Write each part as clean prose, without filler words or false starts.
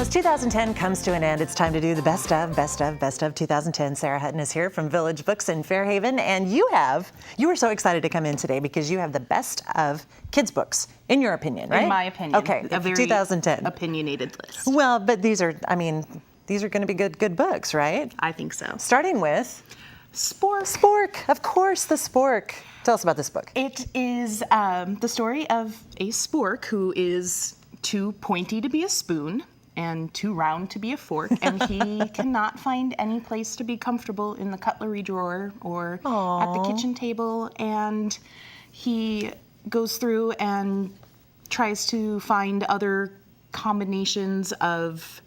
as 2010 comes to an end, it's time to do the best of 2010. Sarah Hutton is here from Village Books in Fairhaven, and you were so excited to come in today because you have the best of kids' books, in your opinion, right? In my opinion. Okay, a very 2010. opinionated list. Well, but these are going to be good books, right? I think so. Starting with Spork. Spork, of course, the Spork. Tell us about this book. It is the story of a spork who is too pointy to be a spoon and too round to be a fork, and he cannot find any place to be comfortable in the cutlery drawer or at the kitchen table, and he goes through and tries to find other combinations of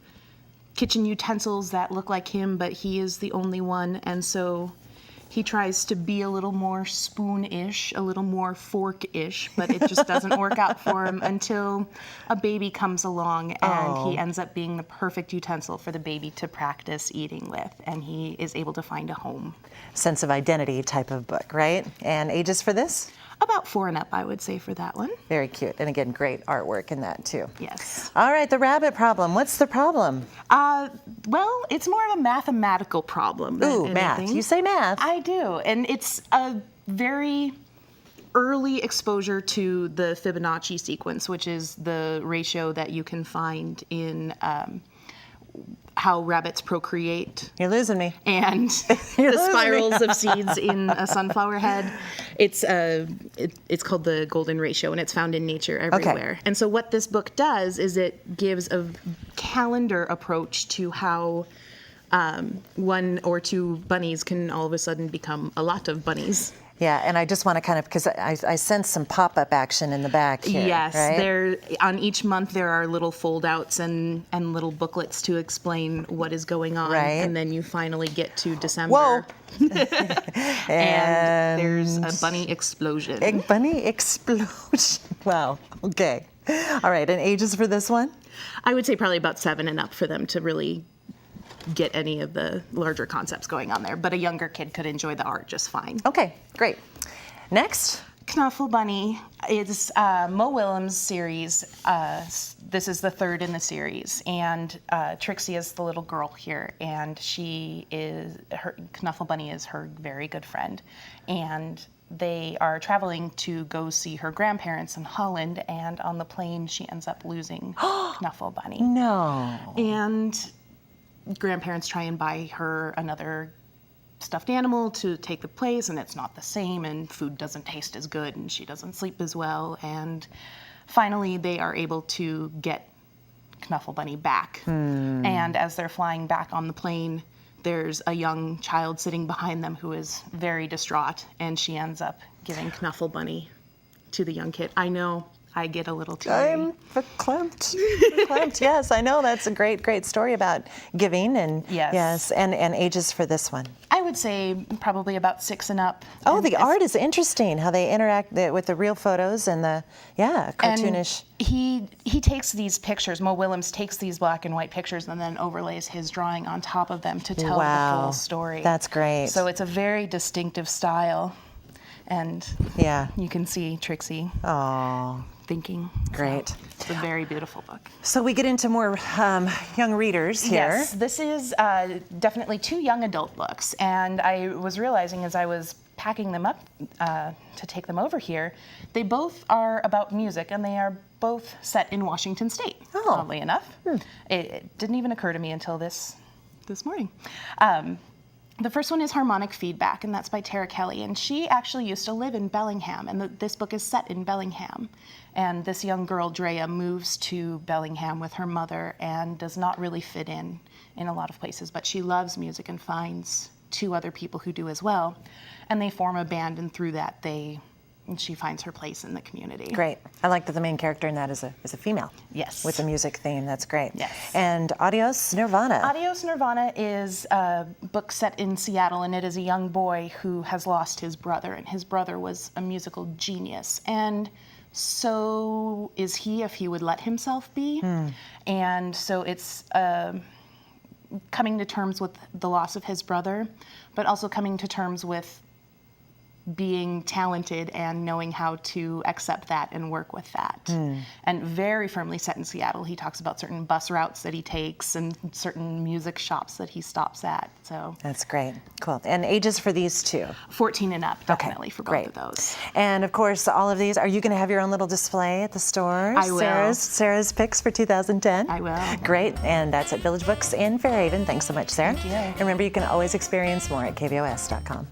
kitchen utensils that look like him, but he is the only one, and so he tries to be a little more spoon-ish, a little more fork-ish, but it just doesn't work out for him until a baby comes along, and he ends up being the perfect utensil for the baby to practice eating with, and he is able to find a home. Sense of identity type of book, right? And ages for this? About 4 and up, I would say, for that one. Very cute. And again, great artwork in that, too. Yes. All right, the rabbit problem. What's the problem? Well, it's more of a mathematical problem than Ooh, math. anything. You say math. I do, and it's a very early exposure to the Fibonacci sequence, which is the ratio that you can find in how rabbits procreate. You're losing me. And the spirals of seeds in a sunflower head. It's called the golden ratio, and it's found in nature everywhere. Okay. And so what this book does is it gives a calendar approach to how 1 or 2 bunnies can all of a sudden become a lot of bunnies. Yeah, and I just want to kind of, because I sense some pop-up action in the back here. Yes, right? on each month there are little fold-outs and little booklets to explain what is going on. Right. And then you finally get to December. Whoa! and there's a bunny explosion. A bunny explosion. Wow, okay. All right, and ages for this one? I would say probably about 7 and up for them to really get any of the larger concepts going on there, but a younger kid could enjoy the art just fine. Okay, great. Next? Knuffle Bunny is Mo Willems' series. This is the 3rd in the series, and Trixie is the little girl here, and Knuffle Bunny is her very good friend, and they are traveling to go see her grandparents in Holland, and on the plane she ends up losing Knuffle Bunny. No. And grandparents try and buy her another stuffed animal to take the place, and it's not the same, and food doesn't taste as good, and she doesn't sleep as well, and finally they are able to get Knuffle Bunny back. And as they're flying back on the plane, there's a young child sitting behind them who is very distraught, and she ends up giving Knuffle Bunny to the young kid. I know, I get a little teary. I'm verklempt. Yes, I know. That's a great story about giving. And Yes. and ages for this one. I would say probably about 6 and up. Oh, And the it's- art is interesting, how they interact with the real photos and the, cartoonish. And he takes these pictures, Mo Willems takes these black and white pictures and then overlays his drawing on top of them to tell the full story. That's great. So it's a very distinctive style. And you can see Trixie thinking. Great. So it's a very beautiful book. So we get into more young readers here. Yes, this is definitely 2 young adult books. And I was realizing as I was packing them up to take them over here, they both are about music, and they are both set in Washington State, oddly enough. It didn't even occur to me until this morning. The first one is Harmonic Feedback, and that's by Tara Kelly. And she actually used to live in Bellingham, and this book is set in Bellingham. And this young girl, Drea, moves to Bellingham with her mother and does not really fit in a lot of places, but she loves music and finds 2 other people who do as well. And they form a band, and through that, she finds her place in the community. Great. I like that the main character in that is a female. Yes. With a music theme. That's great. Yes. And Adios Nirvana. Adios Nirvana is a book set in Seattle, and it is a young boy who has lost his brother, and his brother was a musical genius. And so is he if he would let himself be. And so it's coming to terms with the loss of his brother, but also coming to terms with being talented and knowing how to accept that and work with that. And very firmly set in Seattle. He talks about certain bus routes that he takes and certain music shops that he stops at. So That's great. Cool. And ages for these two? 14 and up, definitely, for both great. of those. And of course, all of these, are you going to have your own little display at the stores? I will. Sarah's picks for 2010? I will. Great. And that's at Village Books in Fairhaven. Thanks so much, Sarah. Thank you. And remember, you can always experience more at kvos.com.